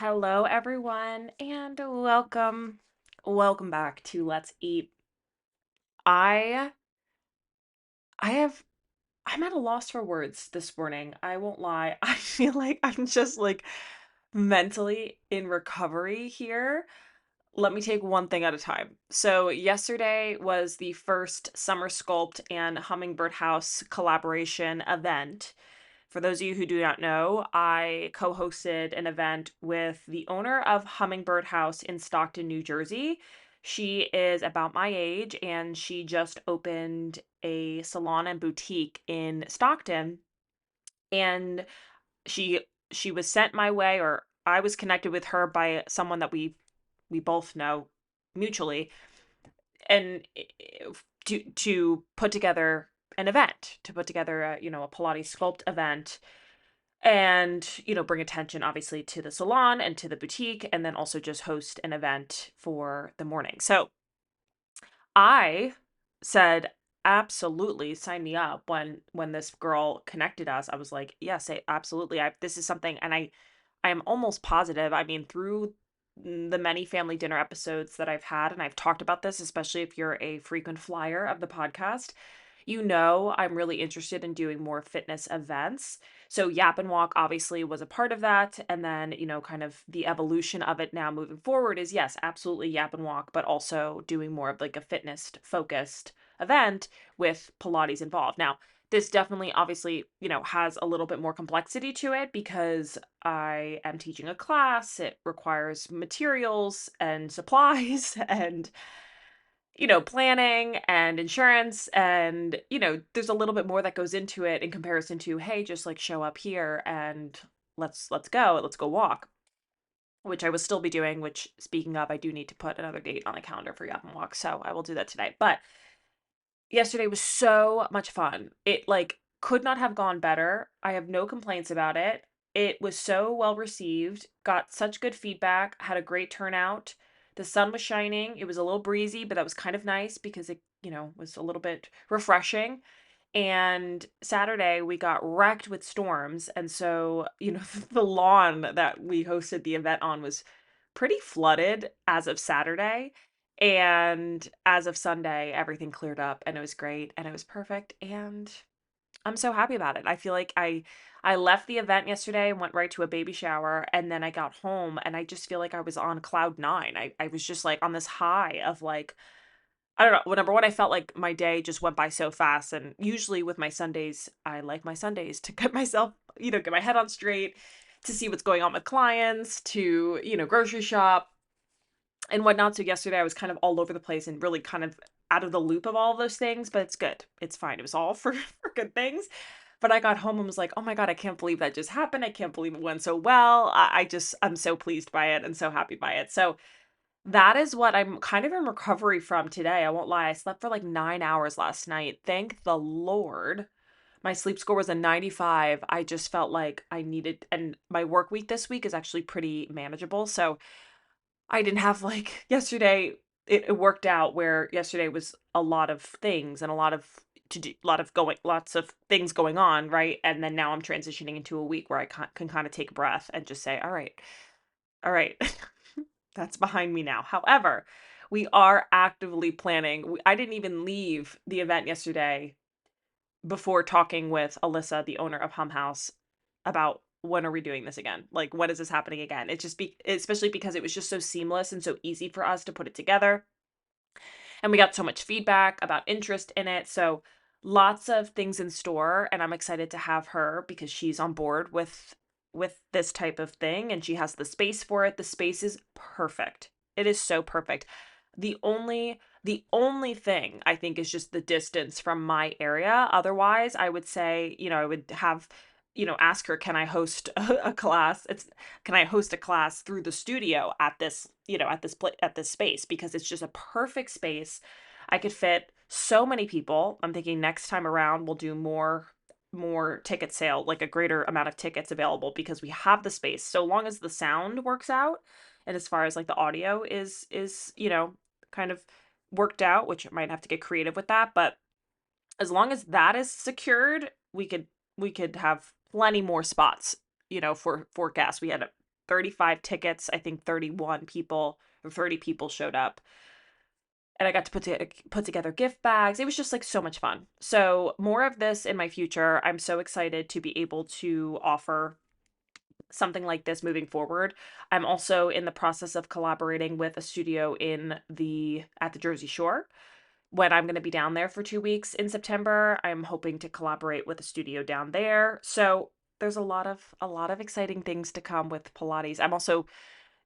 Hello, everyone, and welcome back to Let's Eat. I I have I'm at a loss for words this morning. I won't lie. I feel like I'm just like mentally in recovery here. Let me take one thing at a time. So, yesterday was the first Summer Sculpt and Hummingbird House collaboration event. For those of you who do not know, I co hosted an event with the owner of Hummingbird House in Stockton, New Jersey. She is about my age and she just opened a salon and boutique in Stockton. And she she was sent my way, or I was connected with her by someone that we both know mutually, and to put together an event, to put together a Pilates sculpt event, and bring attention obviously to the salon and to the boutique, and then also just host an event for the morning. So I said, absolutely, sign me up. When this girl connected us, I was like, yes, absolutely. This is something, and I am almost positive. I mean, through the many family dinner episodes that I've had, and I've talked about this, especially if you're a frequent flyer of the podcast, I'm really interested in doing more fitness events. So Yap and Walk obviously was a part of that. And then, kind of the evolution of it now moving forward is, yes, absolutely Yap and Walk, but also doing more of like a fitness focused event with Pilates involved. Now, this definitely obviously, has a little bit more complexity to it because I am teaching a class. It requires materials and supplies and planning and insurance, and there's a little bit more that goes into it in comparison to, hey, just like show up here and let's go walk, which I will still be doing, which, speaking of, I do need to put another date on the calendar for Yap and Walk, so I will do that today. But yesterday was so much fun. It, like, could not have gone better. I have no complaints about it. It was so well received, got such good feedback, had a great turnout. The sun was shining. It was a little breezy, but that was kind of nice because it, was a little bit refreshing. And Saturday we got wrecked with storms, and so, the lawn that we hosted the event on was pretty flooded as of Saturday. And as of Sunday, everything cleared up and it was great and it was perfect, and I'm so happy about it. I feel like I left the event yesterday and went right to a baby shower, and then I got home and I just feel like I was on cloud 9. I was just like on this high of like, I don't know, well, number one, I felt like my day just went by so fast, and usually with my Sundays, I like my Sundays to get myself, get my head on straight, to see what's going on with clients, to, grocery shop and whatnot. So yesterday I was kind of all over the place and really kind of out of the loop of all of those things, but it's good. It's fine. It was all for, for good things. But I got home and was like, oh my God, I can't believe that just happened. I can't believe it went so well. I'm so pleased by it and so happy by it. So that is what I'm kind of in recovery from today. I won't lie. I slept for like 9 hours last night. Thank the Lord. My sleep score was a 95. I just felt like I needed, and my work week this week is actually pretty manageable. So I didn't have like yesterday. It worked out where yesterday was a lot of things and a lot of to do, lots of things going on, right? And then now I'm transitioning into a week where I can kind of take a breath and just say, all right, that's behind me now. However, we are actively planning. I didn't even leave the event yesterday before talking with Alyssa, the owner of Hum House, about when are we doing this again? Like, when is this happening again? It just especially because it was just so seamless and so easy for us to put it together. And we got so much feedback about interest in it. So lots of things in store. And I'm excited to have her because she's on board with this type of thing and she has the space for it. The space is perfect. It is so perfect. The only thing I think is just the distance from my area. Otherwise, I would say, I would have, ask her, can I host a class? Can I host a class through the studio at this, at this space, because it's just a perfect space. I could fit so many people. I'm thinking next time around we'll do more ticket sale, like a greater amount of tickets available, because we have the space. So long as the sound works out, and as far as like the audio is, kind of worked out, which I might have to get creative with that, but as long as that is secured, we could have plenty more spots, for guests. We had 35 tickets. I think 31 people or 30 people showed up. And I got to put together gift bags. It was just like so much fun. So more of this in my future. I'm so excited to be able to offer something like this moving forward. I'm also in the process of collaborating with a studio at the Jersey Shore. When I'm going to be down there for 2 weeks in September, I'm hoping to collaborate with a studio down there. So there's a lot of exciting things to come with Pilates. I'm also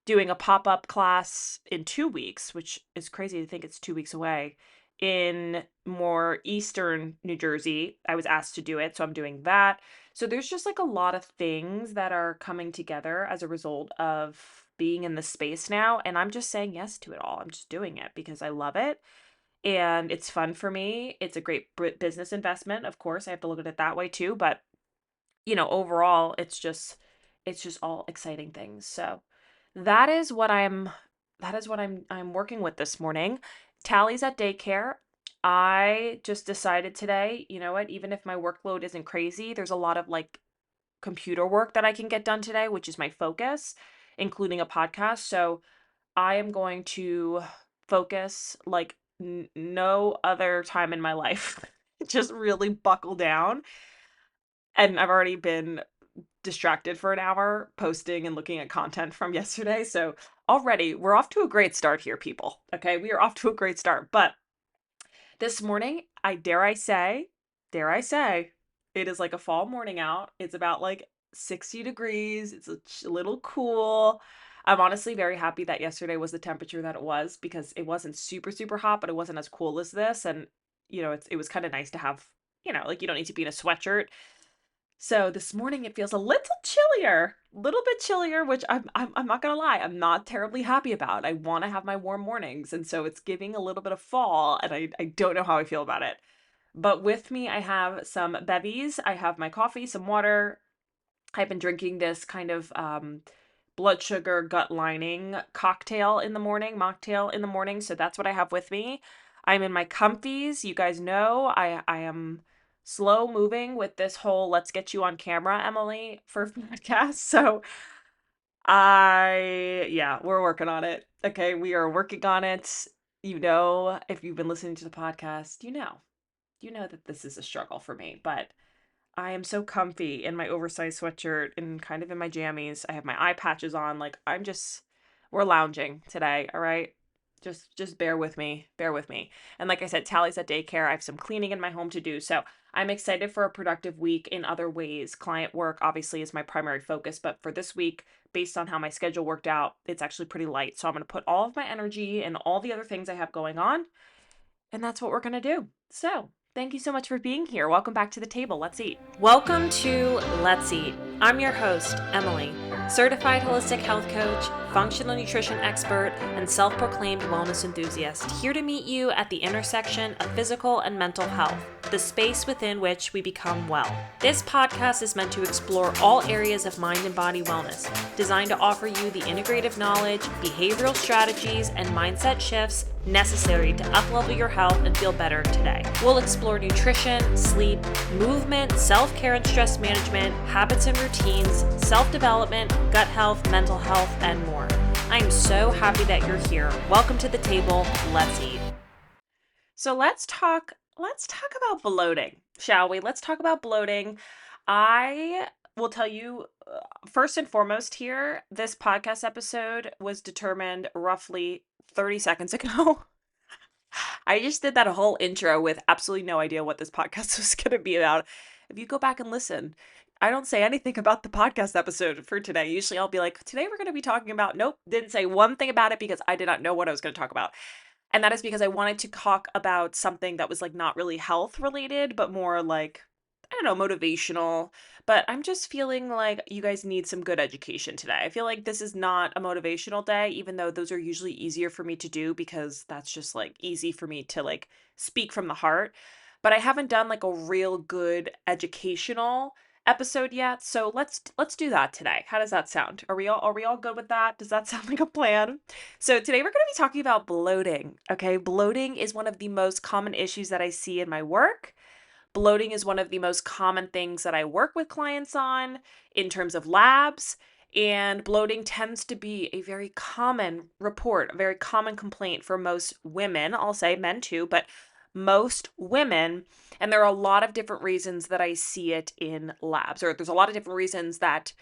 doing a pop-up class in 2 weeks, which is crazy to think it's 2 weeks away, in more eastern New Jersey. I was asked to do it, so I'm doing that. So there's just like a lot of things that are coming together as a result of being in the space now, and I'm just saying yes to it all. I'm just doing it because I love it and it's fun for me. It's a great business investment, of course. I have to look at it that way too, but overall, it's just all exciting things. So that is what I'm I'm working with this morning. Tally's at daycare. I just decided today, you know what, even if my workload isn't crazy, there's a lot of like computer work that I can get done today, which is my focus, including a podcast. So I am going to focus like no other time in my life. Just really buckle down. And I've already been distracted for an hour posting and looking at content from yesterday. So already we're off to a great start here, people. Okay. We are off to a great start. But this morning, dare I say, it is like a fall morning out. It's about like 60 degrees. It's a little cool. I'm honestly very happy that yesterday was the temperature that it was because it wasn't super, super hot, but it wasn't as cool as this. And, it was kind of nice to have, like you don't need to be in a sweatshirt. So this morning it feels a little bit chillier, which I'm not gonna lie, I'm not terribly happy about. I want to have my warm mornings, and so it's giving a little bit of fall, and I don't know how I feel about it. But with me, I have some bevies. I have my coffee, some water. I've been drinking this kind of blood sugar gut lining cocktail in the morning, mocktail in the morning. So that's what I have with me. I'm in my comfies. You guys know I am slow moving with this whole let's get you on camera, Emily, for podcast. So yeah, we're working on it. Okay, we are working on it. If you've been listening to the podcast, you know that this is a struggle for me, but I am so comfy in my oversized sweatshirt and kind of in my jammies. I have my eye patches on. Like we're lounging today. All right. Just bear with me. Bear with me. And like I said, Tally's at daycare. I have some cleaning in my home to do. So I'm excited for a productive week in other ways. Client work obviously is my primary focus, but for this week, based on how my schedule worked out, it's actually pretty light. So I'm going to put all of my energy and all the other things I have going on, and that's what we're going to do. So thank you so much for being here. Welcome back to the table. Let's eat. Welcome to Let's Eat. I'm your host, Emily, certified holistic health coach, functional nutrition expert, and self-proclaimed wellness enthusiast, here to meet you at the intersection of physical and mental health, the space within which we become well. This podcast is meant to explore all areas of mind and body wellness, designed to offer you the integrative knowledge, behavioral strategies, and mindset shifts necessary to uplevel your health and feel better today. We'll explore nutrition, sleep, movement, self-care and stress management, habits and routines, self-development, gut health, mental health, and more. I am so happy that you're here. Welcome to the table. Let's eat. So let's talk about bloating, shall we? Let's talk about bloating. I will tell you, first and foremost here, this podcast episode was determined roughly 30 seconds ago. I just did that whole intro with absolutely no idea what this podcast was going to be about. If you go back and listen, I don't say anything about the podcast episode for today. Usually I'll be like, today we're going to be talking about, nope, didn't say one thing about it because I did not know what I was going to talk about. And that is because I wanted to talk about something that was like not really health related, but more like, I don't know, motivational. But I'm just feeling like you guys need some good education today. I feel like this is not a motivational day, even though those are usually easier for me to do because that's just like easy for me to like speak from the heart. But I haven't done like a real good educational episode yet. So let's do that today. How does that sound? Are we all good with that? Does that sound like a plan? So today we're going to be talking about bloating. Okay, bloating is one of the most common issues that I see in my work. Bloating is one of the most common things that I work with clients on in terms of labs. And bloating tends to be a very common report, a very common complaint for most women. I'll say men too, but most women. And there are a lot of different reasons that I see it in labs, or there's a lot of different reasons that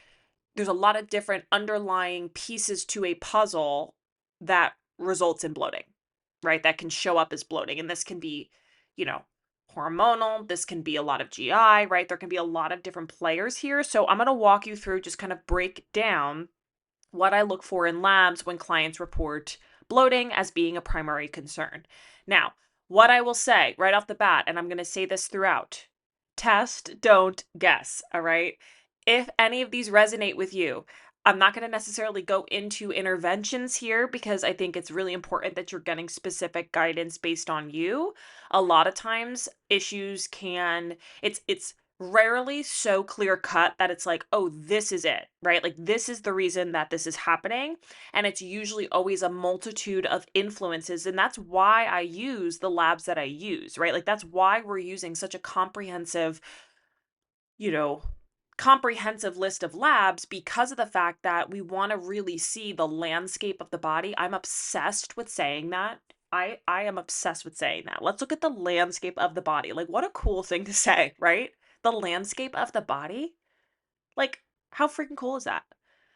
there's a lot of different underlying pieces to a puzzle that results in bloating, right? That can show up as bloating. And this can be, you know, hormonal. This can be a lot of GI, right? There can be a lot of different players here. So I'm going to walk you through, just kind of break down what I look for in labs when clients report bloating as being a primary concern. Now, what I will say right off the bat, and I'm going to say this throughout: test, don't guess. All right. If any of these resonate with you, I'm not going to necessarily go into interventions here because I think it's really important that you're getting specific guidance based on you. A lot of times issues can, it's rarely so clear cut that it's like, oh, this is it, right? Like, this is the reason that this is happening. And it's usually always a multitude of influences. And that's why I use the labs that I use, right? Like, that's why we're using such a comprehensive, you know, comprehensive list of labs, because of the fact that we want to really see the landscape of the body. I'm obsessed with saying that. I am obsessed with saying that. Let's look at the landscape of the body. Like, what a cool thing to say, right? The landscape of the body? Like, how freaking cool is that?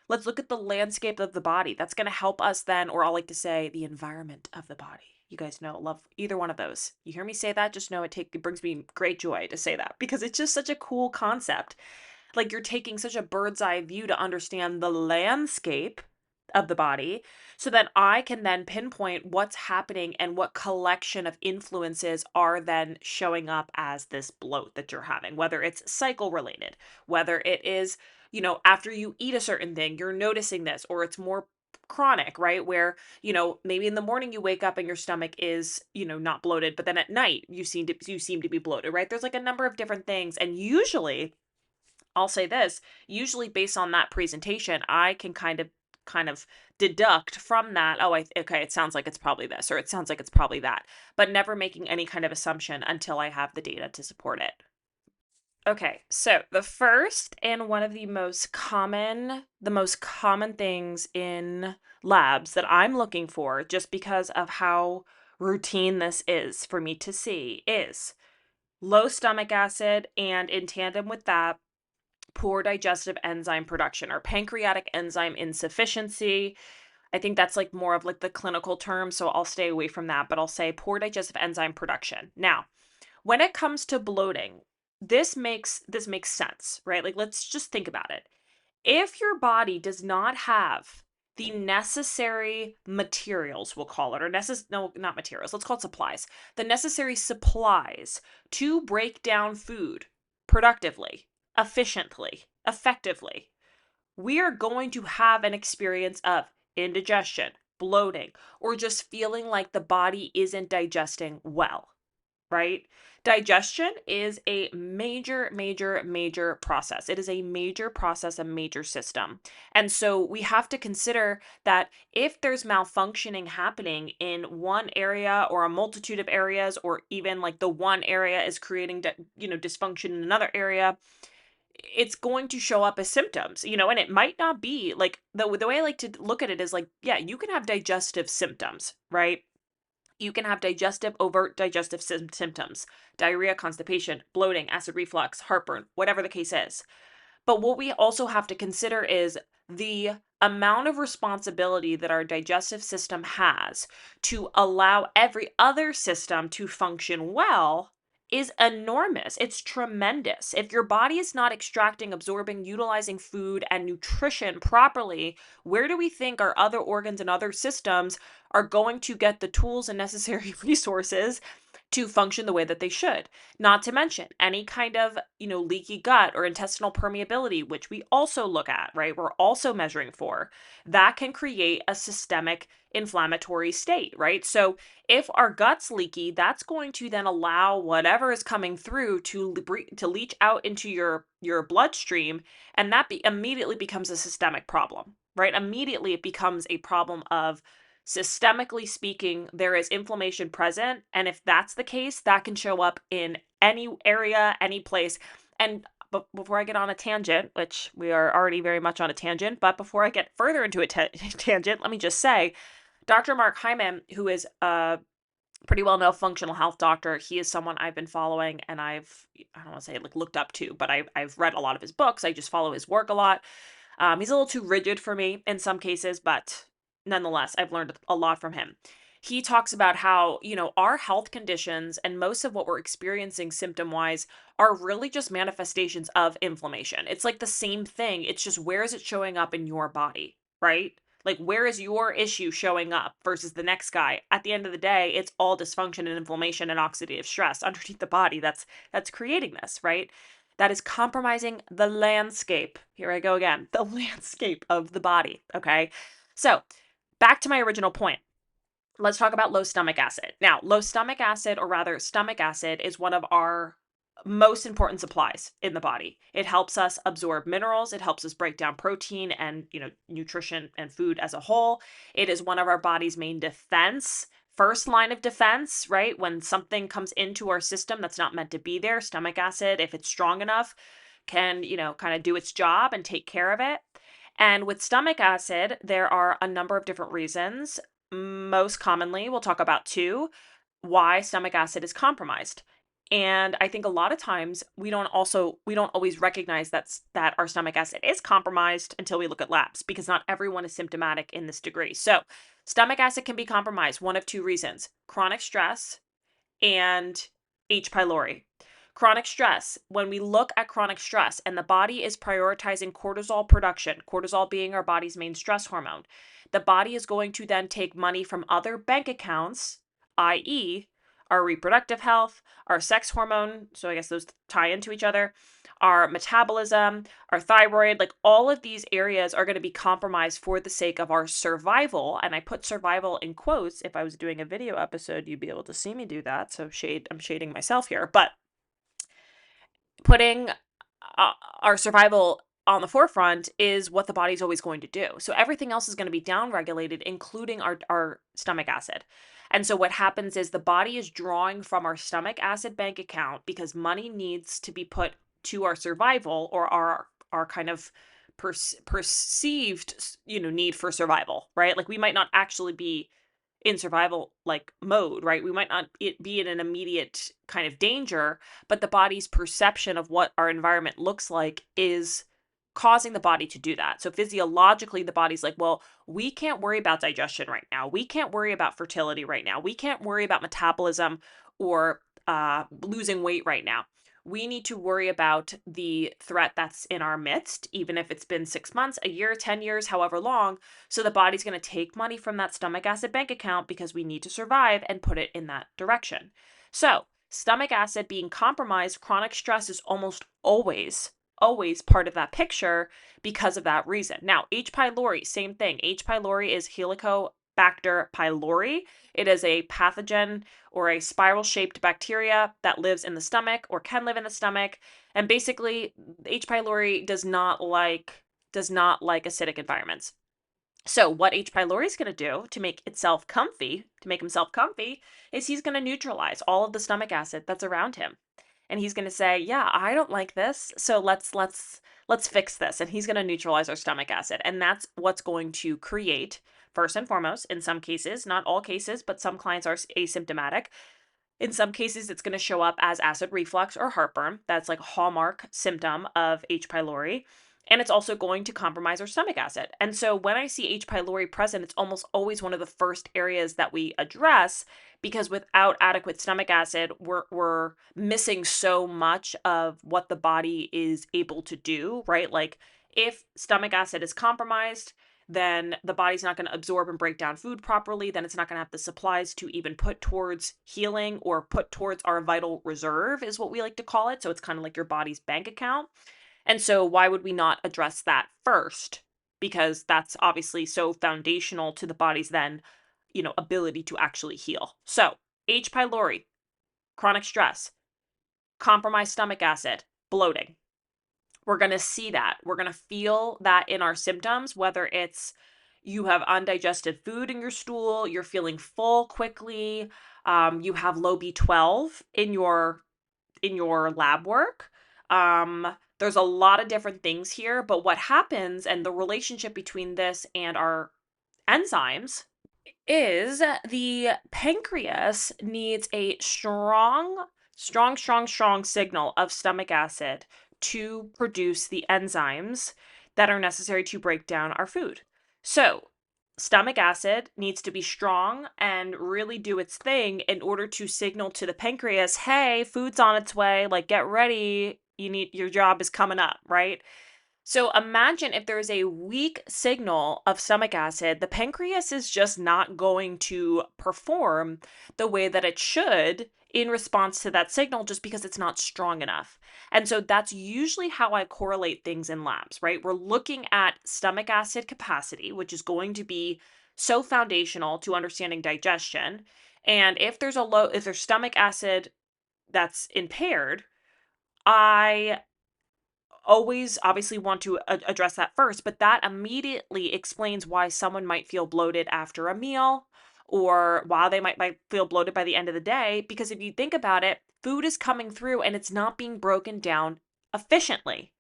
Let's look at the landscape of the body. That's going to help us then, or I'll like to say the environment of the body. You guys know, love either one of those. You hear me say that, just know it brings me great joy to say that, because it's just such a cool concept. Like, you're taking such a bird's eye view to understand the landscape of the body, so that I can then pinpoint what's happening and what collection of influences are then showing up as this bloat that you're having, whether it's cycle related, whether it is, after you eat a certain thing, you're noticing this, or it's more chronic, right? Where, maybe in the morning you wake up and your stomach is, not bloated, but then at night you seem to be bloated, right? There's like a number of different things. And usually, I'll say this, usually based on that presentation, I can kind of deduct from that, oh, okay, it sounds like it's probably this, or it sounds like it's probably that, but never making any kind of assumption until I have the data to support it. Okay, so the first and one of the most common things in labs that I'm looking for, just because of how routine this is for me to see, is low stomach acid, and in tandem with that, poor digestive enzyme production, or pancreatic enzyme insufficiency. I think that's like more of like the clinical term, so I'll stay away from that, but I'll say poor digestive enzyme production. Now, when it comes to bloating, this makes sense, right? Like, let's just think about it. If your body does not have the necessary materials, we'll call it, or no, not materials, let's call it supplies, the necessary supplies to break down food productively, efficiently, effectively, we are going to have an experience of indigestion, bloating, or just feeling like the body isn't digesting well, right? Digestion is a major, major, major process. It is a major process, a major system. And so we have to consider that if there's malfunctioning happening in one area or a multitude of areas, or even like the one area is creating, dysfunction in another area, it's going to show up as symptoms, and it might not be like the way I like to look at it is like, yeah, you can have digestive symptoms, right? You can have overt digestive symptoms: diarrhea, constipation, bloating, acid reflux, heartburn, whatever the case is. But what we also have to consider is the amount of responsibility that our digestive system has to allow every other system to function well is enormous. It's tremendous. If your body is not extracting, absorbing, utilizing food and nutrition properly, where do we think our other organs and other systems are going to get the tools and necessary resources to function the way that they should? Not to mention any kind of, leaky gut or intestinal permeability, which we also look at, right? We're also measuring for. That can create a systemic inflammatory state, right? So if our gut's leaky, that's going to then allow whatever is coming through to leach out into your bloodstream, and that immediately becomes a systemic problem, right? Immediately it becomes a problem of, systemically speaking, there is inflammation present. And if that's the case, that can show up in any area, any place. And before I get on a tangent, which we are already very much on a tangent, but before I get further into a tangent, let me just say, Dr. Mark Hyman, who is a pretty well-known functional health doctor, he is someone I've been following and I don't want to say like looked up to, but I've read a lot of his books. I just follow his work a lot. He's a little too rigid for me in some cases, but nonetheless, I've learned a lot from him. He talks about how, our health conditions and most of what we're experiencing symptom wise are really just manifestations of inflammation. It's like the same thing. It's just where is it showing up in your body, right? Like, where is your issue showing up versus the next guy? At the end of the day, it's all dysfunction and inflammation and oxidative stress underneath the body that's creating this, right? That is compromising the landscape. Here I go again. The landscape of the body. Okay. So back to my original point. Let's talk about low stomach acid. Now, low stomach acid, or rather, stomach acid, is one of our most important supplies in the body. It helps us absorb minerals, it helps us break down protein and, nutrition and food as a whole. It is one of our body's main defense, first line of defense, right? When something comes into our system that's not meant to be there, stomach acid, if it's strong enough, can, kind of do its job and take care of it. And with stomach acid, there are a number of different reasons. Most commonly, we'll talk about two: why stomach acid is compromised. And I think a lot of times we don't always recognize that our stomach acid is compromised until we look at labs, because not everyone is symptomatic in this degree. So, stomach acid can be compromised one of two reasons: chronic stress and H. pylori. Chronic stress, when we look at chronic stress and the body is prioritizing cortisol production, cortisol being our body's main stress hormone, the body is going to then take money from other bank accounts, i.e., our reproductive health, our sex hormone, so I guess those tie into each other, our metabolism, our thyroid, like all of these areas are going to be compromised for the sake of our survival. And I put survival in quotes. If I was doing a video episode, you'd be able to see me do that. So I'm shading myself here, but putting our survival on the forefront is what the body's always going to do. So everything else is going to be downregulated, including our stomach acid. And so what happens is the body is drawing from our stomach acid bank account because money needs to be put to our survival, or our kind of perceived, need for survival, right? Like we might not actually be in survival like mode, right? We might not be in an immediate kind of danger, but the body's perception of what our environment looks like is causing the body to do that. So physiologically, the body's like, well, we can't worry about digestion right now. We can't worry about fertility right now. We can't worry about metabolism or losing weight right now. We need to worry about the threat that's in our midst, even if it's been 6 months, a year, 10 years, however long. So the body's going to take money from that stomach acid bank account because we need to survive and put it in that direction. So, stomach acid being compromised, chronic stress is almost always part of that picture because of that reason. Now, H. pylori, same thing. H. pylori is Helicobacter pylori. It is a pathogen or a spiral shaped bacteria that lives in the stomach or can live in the stomach. And basically, H. pylori does not like acidic environments. So what H. pylori is going to do to make himself comfy, is he's going to neutralize all of the stomach acid that's around him. And he's going to say, "Yeah, I don't like this. So let's fix this." And he's going to neutralize our stomach acid. And that's what's going to create, first and foremost, in some cases, not all cases, but some clients are asymptomatic. In some cases, it's going to show up as acid reflux or heartburn. That's like a hallmark symptom of H. pylori. And it's also going to compromise our stomach acid. And so when I see H. pylori present, it's almost always one of the first areas that we address, because without adequate stomach acid, we're missing so much of what the body is able to do, right? Like if stomach acid is compromised, then the body's not going to absorb and break down food properly. Then it's not going to have the supplies to even put towards healing or put towards our vital reserve, is what we like to call it. So it's kind of like your body's bank account. And so why would we not address that first? Because that's obviously so foundational to the body's then, ability to actually heal. So H. pylori, chronic stress, compromised stomach acid, bloating. We're going to see that. We're going to feel that in our symptoms, whether it's you have undigested food in your stool, you're feeling full quickly, you have low B12 in your lab work. There's a lot of different things here, but what happens and the relationship between this and our enzymes is the pancreas needs a strong signal of stomach acid to produce the enzymes that are necessary to break down our food. So, stomach acid needs to be strong and really do its thing in order to signal to the pancreas, hey, food's on its way, like get ready, your job is coming up, right? So imagine if there's a weak signal of stomach acid, the pancreas is just not going to perform the way that it should in response to that signal just because it's not strong enough. And so that's usually how I correlate things in labs, right? We're looking at stomach acid capacity, which is going to be so foundational to understanding digestion. And if there's stomach acid that's impaired, I always obviously want to address that first, but that immediately explains why someone might feel bloated after a meal or why they might feel bloated by the end of the day. Because if you think about it, food is coming through and it's not being broken down efficiently.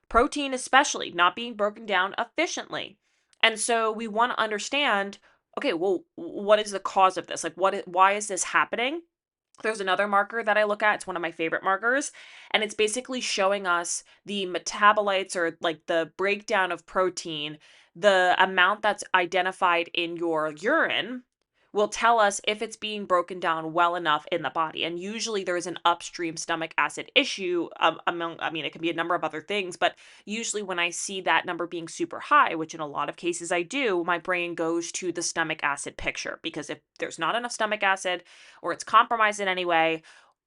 Protein, especially, not being broken down efficiently. And so we want to understand, okay, well, what is the cause of this? Like, why is this happening? There's another marker that I look at. It's one of my favorite markers. And it's basically showing us the metabolites or like the breakdown of protein, the amount that's identified in your urine will tell us if it's being broken down well enough in the body. And usually there's an upstream stomach acid issue I mean, it can be a number of other things, but usually when I see that number being super high, which in a lot of cases I do, my brain goes to the stomach acid picture because if there's not enough stomach acid, or it's compromised in any way,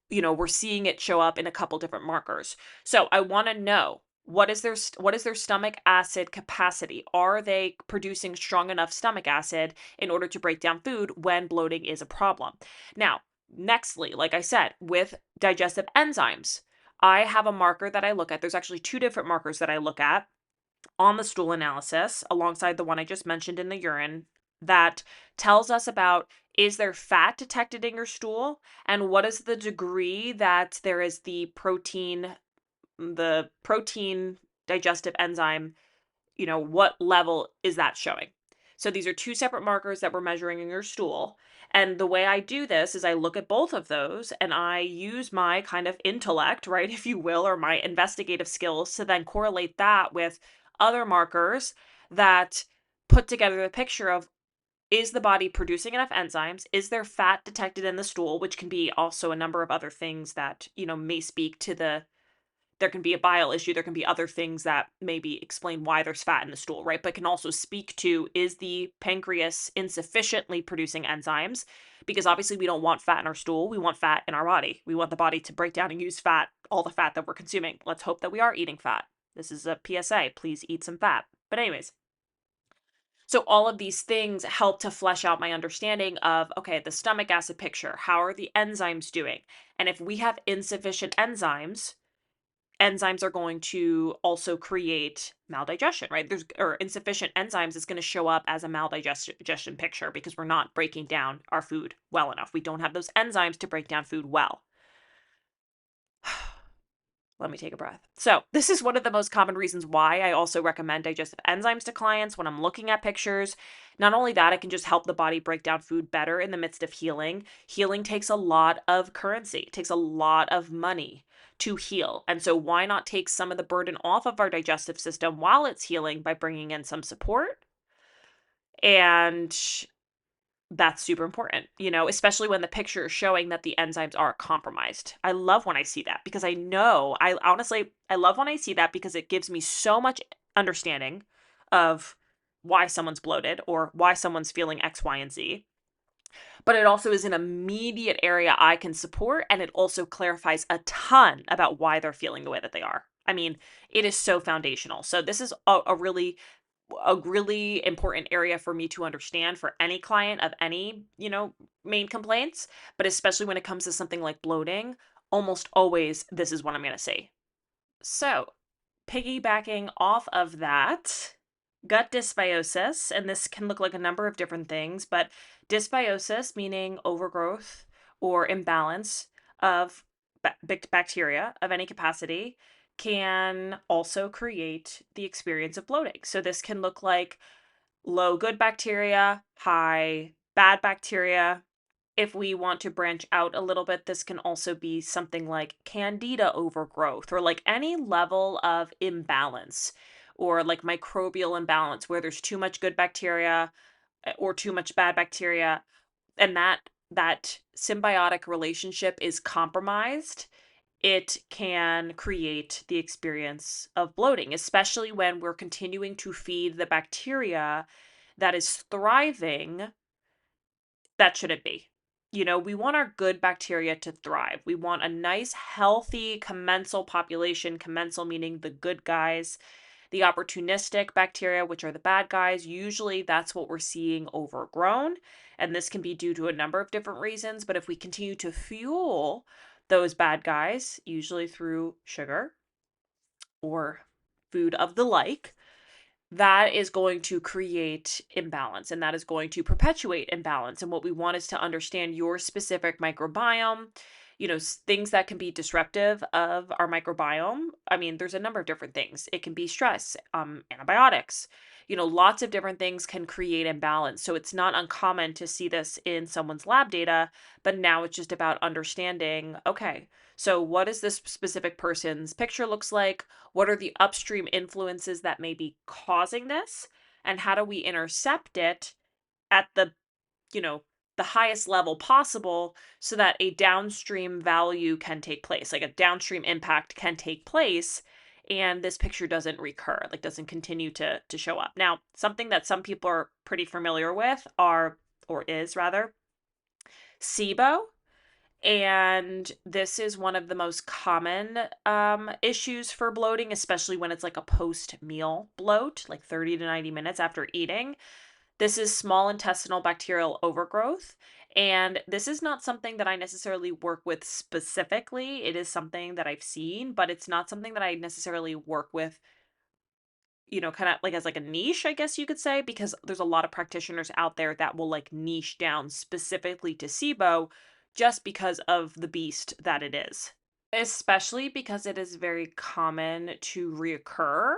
we're seeing it show up in a couple different markers. So I want to know what is their stomach acid capacity? Are they producing strong enough stomach acid in order to break down food when bloating is a problem? Now, nextly, like I said, with digestive enzymes, I have a marker that I look at. There's actually two different markers that I look at on the stool analysis alongside the one I just mentioned in the urine that tells us about, is there fat detected in your stool, and what is the degree that there is the protein digestive enzyme, what level is that showing? So these are two separate markers that we're measuring in your stool. And the way I do this is I look at both of those and I use my kind of intellect, right, if you will, or my investigative skills to then correlate that with other markers that put together the picture of, is the body producing enough enzymes? Is there fat detected in the stool, which can be also a number of other things that, may speak to there can be a bile issue, there can be other things that maybe explain why there's fat in the stool, right? But can also speak to, is the pancreas insufficiently producing enzymes? Because obviously we don't want fat in our stool, we want fat in our body. We want the body to break down and use fat, all the fat that we're consuming. Let's hope that we are eating fat. This is a PSA, please eat some fat. But anyways, so all of these things help to flesh out my understanding of, okay, the stomach acid picture, how are the enzymes doing? And if we have insufficient enzymes are going to also create maldigestion, right? Or insufficient enzymes is going to show up as a maldigestion picture because we're not breaking down our food well enough. We don't have those enzymes to break down food well. Let me take a breath. So, this is one of the most common reasons why I also recommend digestive enzymes to clients when I'm looking at pictures. Not only that, it can just help the body break down food better in the midst of healing. Healing takes a lot of currency, it takes a lot of money to heal. And so, why not take some of the burden off of our digestive system while it's healing by bringing in some support? And that's super important, especially when the picture is showing that the enzymes are compromised. I love when I see that because I love when I see that because it gives me so much understanding of why someone's bloated or why someone's feeling X, Y, and Z. But it also is an immediate area I can support. And it also clarifies a ton about why they're feeling the way that they are. I mean, it is so foundational. So, this is a really important area for me to understand for any client of any, main complaints, but especially when it comes to something like bloating, almost always this is what I'm going to say. So, piggybacking off of that, gut dysbiosis, and this can look like a number of different things, but dysbiosis meaning overgrowth or imbalance of bacteria of any capacity can also create the experience of bloating. So this can look like low good bacteria, high bad bacteria. If we want to branch out a little bit, this can also be something like candida overgrowth or like any level of imbalance or like microbial imbalance where there's too much good bacteria or too much bad bacteria, and that symbiotic relationship is compromised. It can create the experience of bloating, especially when we're continuing to feed the bacteria that is thriving that shouldn't be. We want our good bacteria to thrive. We want a nice, healthy, commensal population. Commensal meaning the good guys. The opportunistic bacteria, which are the bad guys, usually that's what we're seeing overgrown. And this can be due to a number of different reasons. But if we continue to fuel those bad guys, usually through sugar or food of the like, that is going to create imbalance and that is going to perpetuate imbalance. And what we want is to understand your specific microbiome, things that can be disruptive of our microbiome. I mean, there's a number of different things. It can be stress, antibiotics, lots of different things can create imbalance. So it's not uncommon to see this in someone's lab data, but now it's just about understanding, okay, so what is this specific person's picture looks like? What are the upstream influences that may be causing this? And how do we intercept it at you know, the highest level possible so that a downstream value can take place, like a downstream impact can take place and this picture doesn't recur, like doesn't continue to show up. Now, something that some people are pretty familiar with is rather SIBO, and this is one of the most common issues for bloating, especially when it's like a post-meal bloat, like 30 to 90 minutes after eating. This is small intestinal bacterial overgrowth. And this is not something that I necessarily work with specifically. It is something that I've seen, but it's not something that I necessarily work with, kind of like as like a niche, I guess you could say, because there's a lot of practitioners out there that will like niche down specifically to SIBO just because of the beast that it is. Especially because it is very common to reoccur.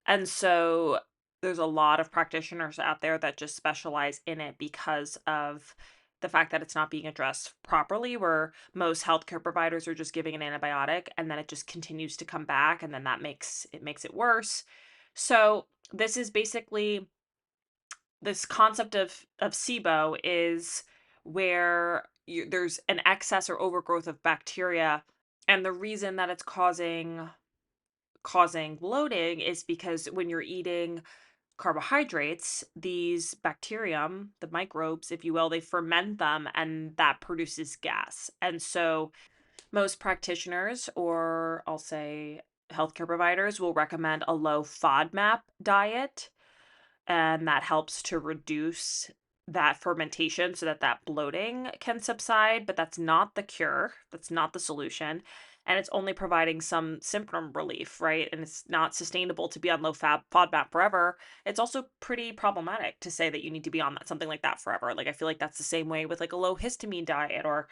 And so there's a lot of practitioners out there that just specialize in it because of the fact that it's not being addressed properly, where most healthcare providers are just giving an antibiotic and then it just continues to come back and then that makes it worse. So this is basically this concept of SIBO is where there's an excess or overgrowth of bacteria, and the reason that it's causing bloating is because when you're eating carbohydrates, these bacterium, the microbes, if you will, they ferment them and that produces gas. And so most practitioners, or I'll say healthcare providers, will recommend a low FODMAP diet, and that helps to reduce that fermentation so that that bloating can subside, but that's not the cure, that's not the solution, and it's only providing some symptom relief, right? And it's not sustainable to be on low fab FODMAP forever. It's also pretty problematic to say that you need to be on that something like that forever. Like I feel like that's the same way with like a low histamine diet, or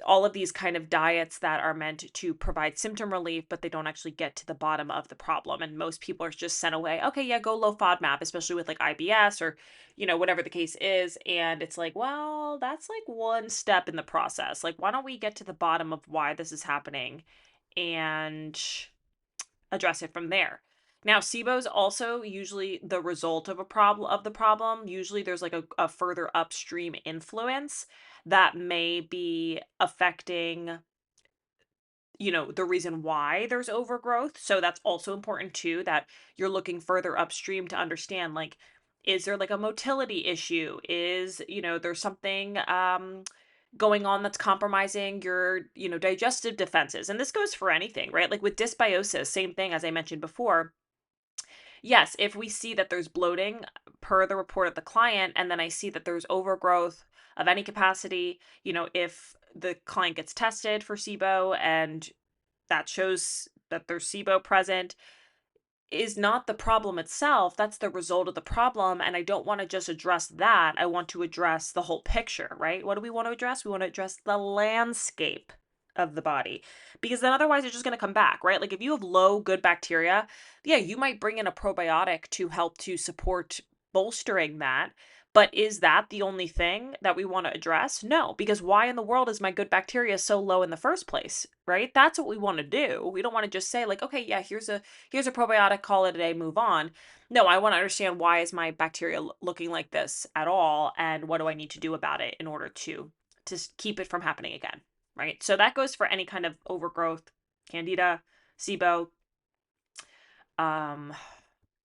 all of these kind of diets that are meant to provide symptom relief, but they don't actually get to the bottom of the problem. And most people are just sent away, okay, yeah, go low FODMAP, especially with like IBS or, whatever the case is. And it's like, well, that's like one step in the process. Like, why don't we get to the bottom of why this is happening and address it from there? Now, SIBO is also usually the result of the problem. Usually there's like a further upstream influence that may be affecting, the reason why there's overgrowth. So that's also important too, that you're looking further upstream to understand, like, is there like a motility issue? Is, there's something going on that's compromising your, digestive defenses? And this goes for anything, right? Like with dysbiosis, same thing as I mentioned before. Yes, if we see that there's bloating per the report of the client, and then I see that there's overgrowth of any capacity, if the client gets tested for SIBO and that shows that there's SIBO present, is not the problem itself. That's the result of the problem. And I don't want to just address that. I want to address the whole picture, right? What do we want to address? We want to address the landscape of the body, because then otherwise it's just going to come back, right? Like if you have low good bacteria, yeah, you might bring in a probiotic to help to support bolstering that. But is that the only thing that we want to address? No, because why in the world is my good bacteria so low in the first place, right? That's what we want to do. We don't want to just say like, okay, yeah, here's a probiotic, call it a day, move on. No, I want to understand, why is my bacteria looking like this at all, and what do I need to do about it in order to keep it from happening again, right? So that goes for any kind of overgrowth, candida, SIBO, um,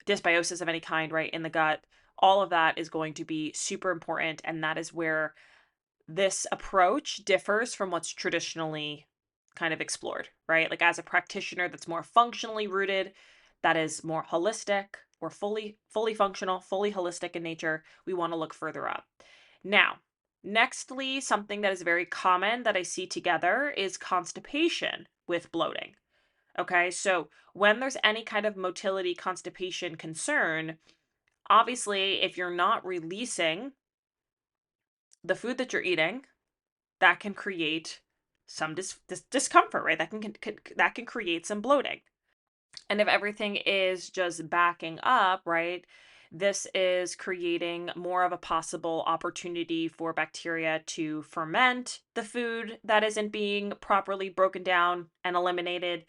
dysbiosis of any kind, right, in the gut. All of that is going to be super important, and that is where this approach differs from what's traditionally kind of explored, right? Like as a practitioner that's more functionally rooted, that is more holistic, or fully functional, fully holistic in nature, we want to look further up. Now, nextly, something that is very common that I see together is constipation with bloating. Okay, so when there's any kind of motility constipation concern, obviously, if you're not releasing the food that you're eating, that can create some discomfort, right? That can create some bloating. And if everything is just backing up, right, this is creating more of a possible opportunity for bacteria to ferment the food that isn't being properly broken down and eliminated.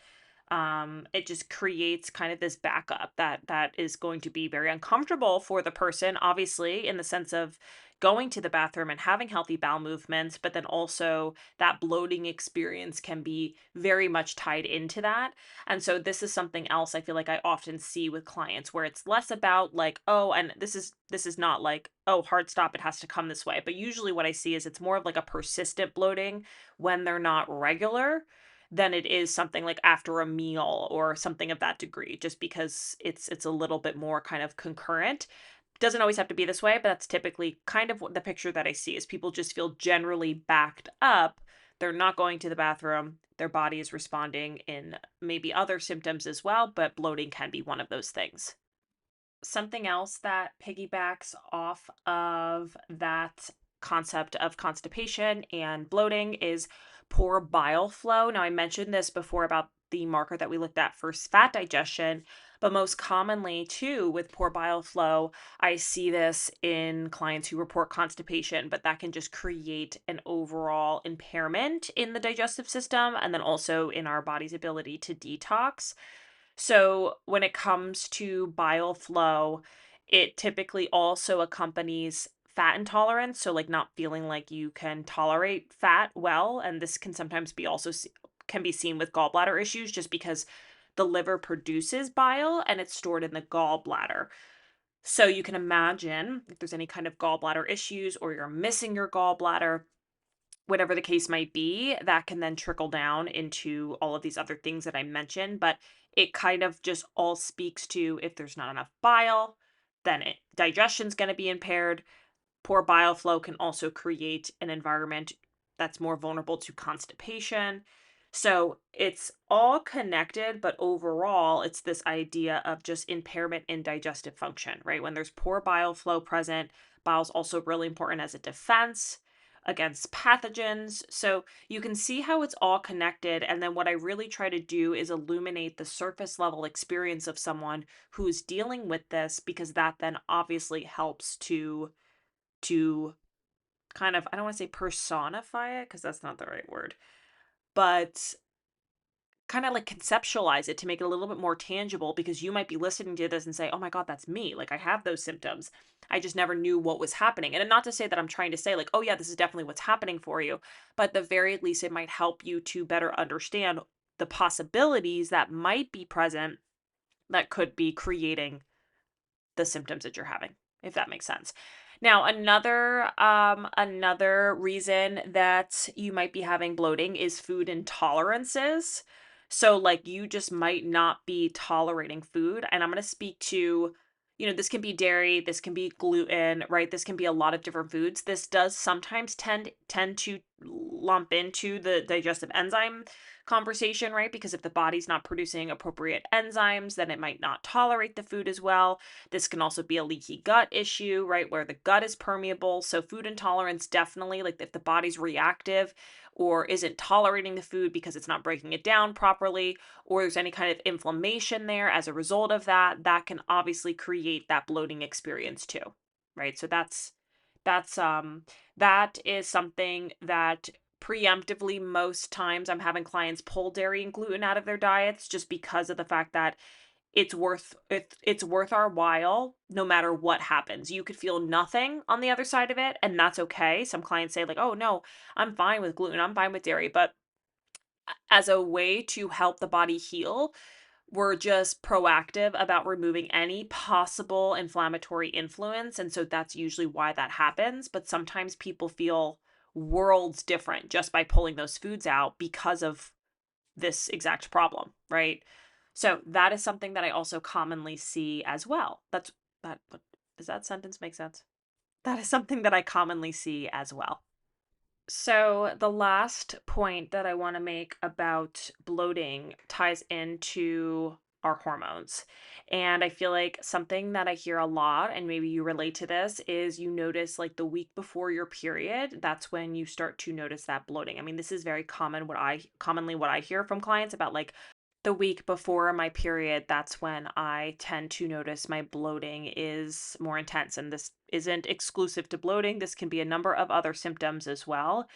It just creates kind of this backup that is going to be very uncomfortable for the person, obviously, in the sense of going to the bathroom and having healthy bowel movements, but then also that bloating experience can be very much tied into that. And so this is something else I feel like I often see with clients, where it's less about like, oh, and this is not like, oh, hard stop, it has to come this way. But usually what I see is it's more of like a persistent bloating when they're not regular, than it is something like after a meal or something of that degree, just because it's a little bit more kind of concurrent. Doesn't always have to be this way, but that's typically kind of what the picture that I see is: people just feel generally backed up. They're not going to the bathroom. Their body is responding in maybe other symptoms as well, but bloating can be one of those things. Something else that piggybacks off of that concept of constipation and bloating is poor bile flow. Now, I mentioned this before about the marker that we looked at for fat digestion, but most commonly, too, with poor bile flow, I see this in clients who report constipation, but that can just create an overall impairment in the digestive system, and then also in our body's ability to detox. So when it comes to bile flow, it typically also accompanies fat intolerance. So like not feeling like you can tolerate fat well, and this can sometimes be also can be seen with gallbladder issues, just because the liver produces bile and it's stored in the gallbladder. So you can imagine if there's any kind of gallbladder issues, or you're missing your gallbladder, whatever the case might be, that can then trickle down into all of these other things that I mentioned. But it kind of just all speaks to, if there's not enough bile, then digestion's going to be impaired. Poor bile flow can also create an environment that's more vulnerable to constipation. So it's all connected, but overall, it's this idea of just impairment in digestive function, right? When there's poor bile flow present, bile's also really important as a defense against pathogens. So you can see how it's all connected. And then what I really try to do is illuminate the surface level experience of someone who's dealing with this, because that then obviously helps to kind of, I don't want to say personify it, because that's not the right word, but kind of like conceptualize it to make it a little bit more tangible, because you might be listening to this and say, oh my God, that's me. Like I have those symptoms. I just never knew what was happening. And not to say that I'm trying to say like, oh yeah, this is definitely what's happening for you, but at the very least, it might help you to better understand the possibilities that might be present that could be creating the symptoms that you're having, if that makes sense. Now, another reason that you might be having bloating is food intolerances. So like you just might not be tolerating food, and I'm going to speak to, this can be dairy, this can be gluten, right? This can be a lot of different foods. This does sometimes tend to lump into the digestive enzyme conversation, right? Because if the body's not producing appropriate enzymes, then it might not tolerate the food as well. This can also be a leaky gut issue, right? Where the gut is permeable. So, food intolerance definitely, like if the body's reactive or isn't tolerating the food because it's not breaking it down properly, or there's any kind of inflammation there as a result of that, that can obviously create that bloating experience too, right? So, that's that is something that preemptively most times I'm having clients pull dairy and gluten out of their diets just because of the fact that it's worth our while no matter what happens. You could feel nothing on the other side of it, and that's okay. Some clients say like, "Oh no, I'm fine with gluten. I'm fine with dairy." But as a way to help the body heal, we're just proactive about removing any possible inflammatory influence, and so that's usually why that happens, but sometimes people feel worlds different just by pulling those foods out because of this exact problem, right? So that is something that I also commonly see as well. Does that sentence make sense? That is something that I commonly see as well. So, the last point that I want to make about bloating ties into our hormones. And I feel like something that I hear a lot, and maybe you relate to this, is you notice like the week before your period, that's when you start to notice that bloating. I mean, this is very common, what I hear from clients about like the week before my period, that's when I tend to notice my bloating is more intense. And this isn't exclusive to bloating, this can be a number of other symptoms as well.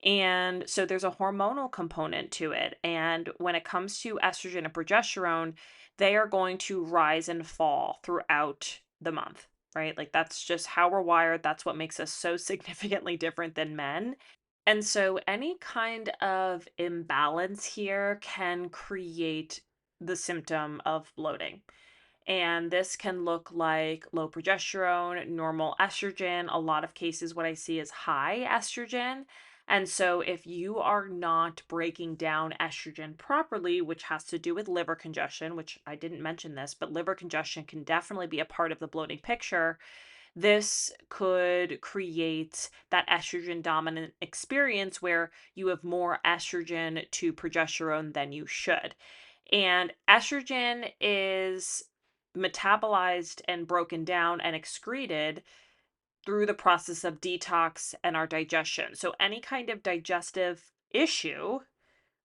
And so there's a hormonal component to it. And when it comes to estrogen and progesterone, they are going to rise and fall throughout the month, right? Like that's just how we're wired. That's what makes us so significantly different than men. And so any kind of imbalance here can create the symptom of bloating. And this can look like low progesterone, normal estrogen. A lot of cases, what I see is high estrogen. And so, if you are not breaking down estrogen properly, which has to do with liver congestion, which I didn't mention this, but liver congestion can definitely be a part of the bloating picture. This could create that estrogen dominant experience where you have more estrogen to progesterone than you should. And estrogen is metabolized and broken down and excreted through the process of detox and our digestion. So any kind of digestive issue,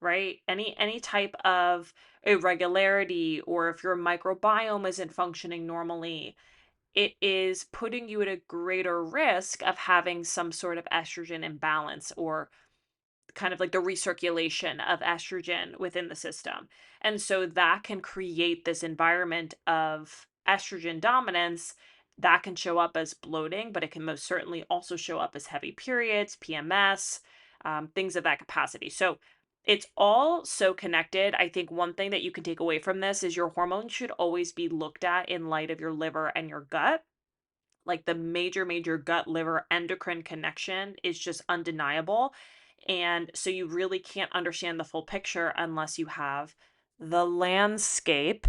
right? Any type of irregularity, or if your microbiome isn't functioning normally, it is putting you at a greater risk of having some sort of estrogen imbalance, or kind of like the recirculation of estrogen within the system. And so that can create this environment of estrogen dominance that can show up as bloating, but it can most certainly also show up as heavy periods, PMS, things of that capacity. So it's all so connected. I think one thing that you can take away from this is your hormones should always be looked at in light of your liver and your gut. Like the major gut liver endocrine connection is just undeniable. And so you really can't understand the full picture unless you have the landscape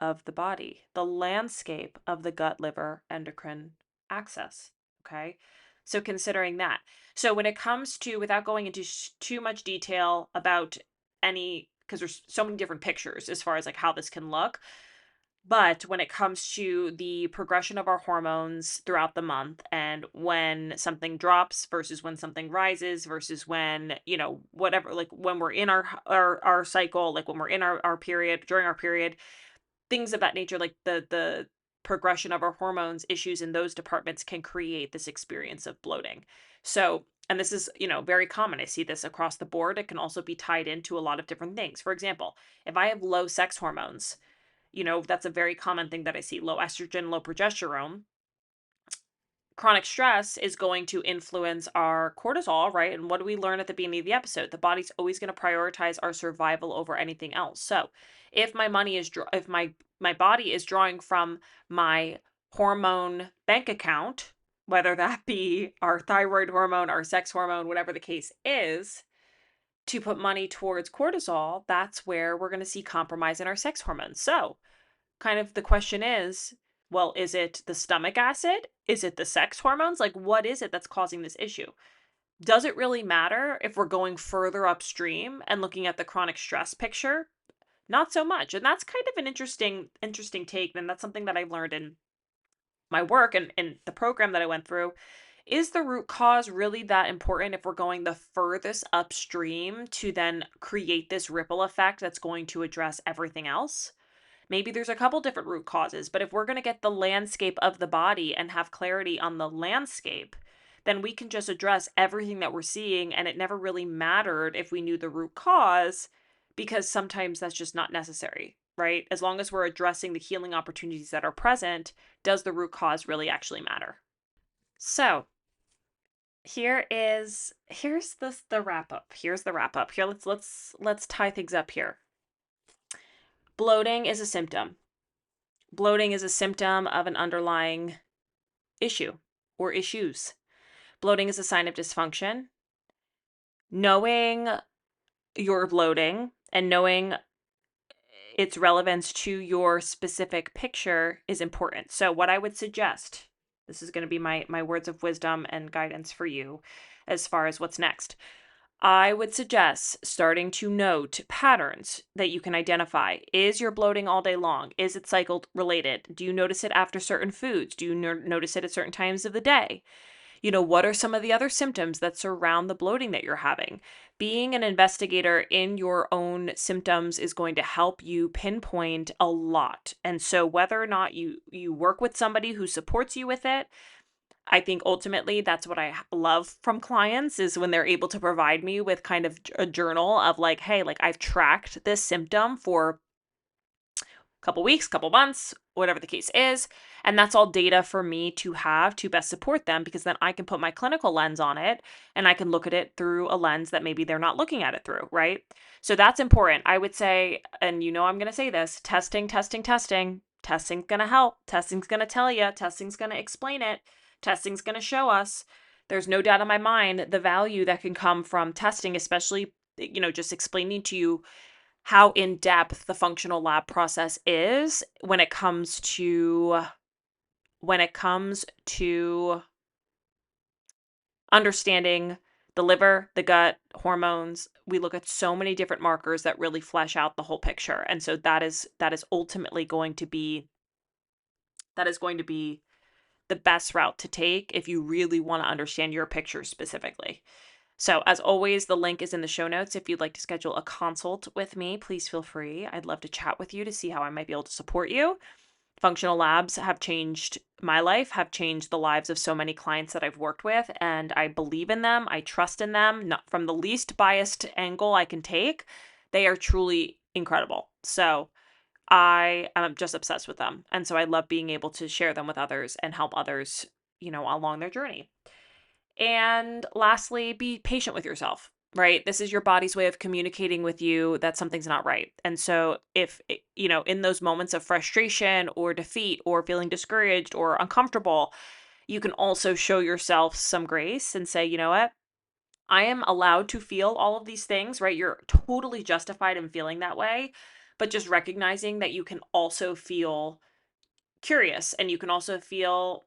of the body, the landscape of the gut liver endocrine axis. Okay. So considering that. So when it comes to, without going into too much detail about any, because there's so many different pictures as far as like how this can look, but when it comes to the progression of our hormones throughout the month, and when something drops versus when something rises versus when, whatever, like when we're in our cycle, like when we're in our period, during our period, things of that nature, like the progression of our hormones, issues in those departments can create this experience of bloating. So, and this is, very common. I see this across the board. It can also be tied into a lot of different things. For example, if I have low sex hormones, that's a very common thing that I see: low estrogen, low progesterone. Chronic stress is going to influence our cortisol, right? And what do we learn at the beginning of the episode? The body's always going to prioritize our survival over anything else. So, if my money is if my body is drawing from my hormone bank account, whether that be our thyroid hormone, our sex hormone, whatever the case is, to put money towards cortisol, that's where we're going to see compromise in our sex hormones. So, kind of the question is, well, is it the stomach acid? Is it the sex hormones? Like, what is it that's causing this issue? Does it really matter if we're going further upstream and looking at the chronic stress picture? Not so much. And that's kind of an interesting take. And that's something that I've learned in my work and in the program that I went through. Is the root cause really that important if we're going the furthest upstream to then create this ripple effect that's going to address everything else? Maybe there's a couple different root causes, but if we're going to get the landscape of the body and have clarity on the landscape, then we can just address everything that we're seeing. And it never really mattered if we knew the root cause, because sometimes that's just not necessary, right? As long as we're addressing the healing opportunities that are present, does the root cause really actually matter? So, here's the wrap up. Here's the wrap up. Here, let's tie things up here. Bloating is a symptom. Bloating is a symptom of an underlying issue or issues. Bloating is a sign of dysfunction. Knowing you're bloating and knowing its relevance to your specific picture is important. So what I would suggest, this is going to be my words of wisdom and guidance for you as far as what's next. I would suggest starting to note patterns that you can identify. Is your bloating all day long? Is it cycle related? Do you notice it after certain foods? Do you notice it at certain times of the day? What are some of the other symptoms that surround the bloating that you're having? Being an investigator in your own symptoms is going to help you pinpoint a lot. And so whether or not you work with somebody who supports you with it, I think ultimately that's what I love from clients is when they're able to provide me with kind of a journal of like, hey, like I've tracked this symptom for couple weeks, couple months, whatever the case is. And that's all data for me to have to best support them, because then I can put my clinical lens on it and I can look at it through a lens that maybe they're not looking at it through, right? So that's important. I would say, and I'm going to say this, testing, testing, testing. Testing's going to help. Testing's going to tell you. Testing's going to explain it. Testing's going to show us. There's no doubt in my mind the value that can come from testing, especially, just explaining to you how in depth the functional lab process is when it comes to understanding the liver, the gut, hormones. We look at so many different markers that really flesh out the whole picture. And so that is ultimately going to be the best route to take if you really want to understand your picture specifically. So as always, the link is in the show notes. If you'd like to schedule a consult with me, please feel free. I'd love to chat with you to see how I might be able to support you. Functional labs have changed my life, have changed the lives of so many clients that I've worked with, and I believe in them. I trust in them, not from the least biased angle I can take. They are truly incredible. So I am just obsessed with them. And so I love being able to share them with others and help others, along their journey. And lastly, be patient with yourself, right? This is your body's way of communicating with you that something's not right. And so if, in those moments of frustration or defeat or feeling discouraged or uncomfortable, you can also show yourself some grace and say, you know what? I am allowed to feel all of these things, right? You're totally justified in feeling that way, but just recognizing that you can also feel curious and you can also feel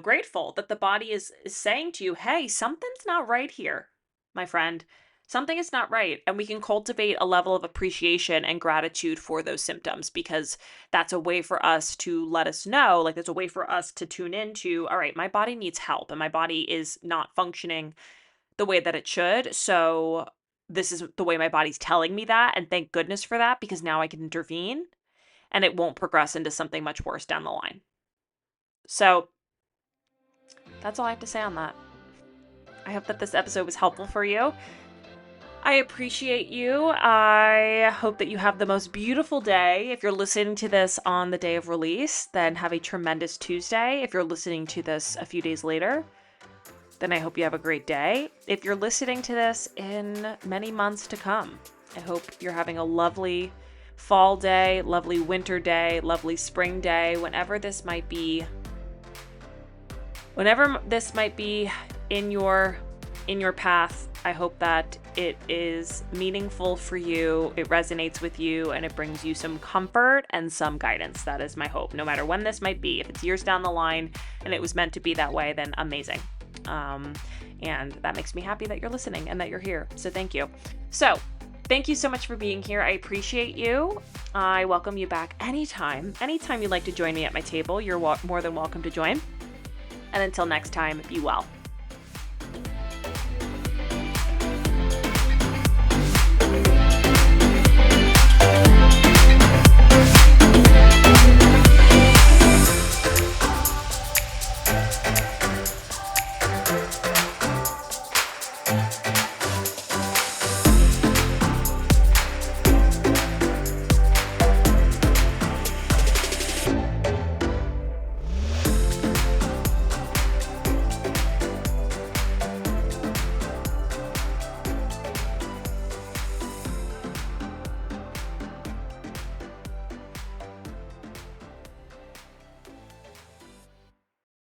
grateful that the body is saying to you, hey, something's not right here, my friend. Something is not right. And we can cultivate a level of appreciation and gratitude for those symptoms, because that's a way for us to let us know, like there's a way for us to tune into, all right, my body needs help and my body is not functioning the way that it should. So this is the way my body's telling me that. And thank goodness for that, because now I can intervene and it won't progress into something much worse down the line. So that's all I have to say on that. I hope that this episode was helpful for you. I appreciate you. I hope that you have the most beautiful day. If you're listening to this on the day of release, then have a tremendous Tuesday. If you're listening to this a few days later, then I hope you have a great day. If you're listening to this in many months to come, I hope you're having a lovely fall day, lovely winter day, lovely spring day, whenever this might be in your path. I hope that it is meaningful for you, it resonates with you, and it brings you some comfort and some guidance. That is my hope, no matter when this might be. If it's years down the line and it was meant to be that way, then amazing. And that makes me happy that you're listening and that you're here. So thank you. So thank you so much for being here. I appreciate you. I welcome you back anytime. Anytime you'd like to join me at my table, you're more than welcome to join. And until next time, be well.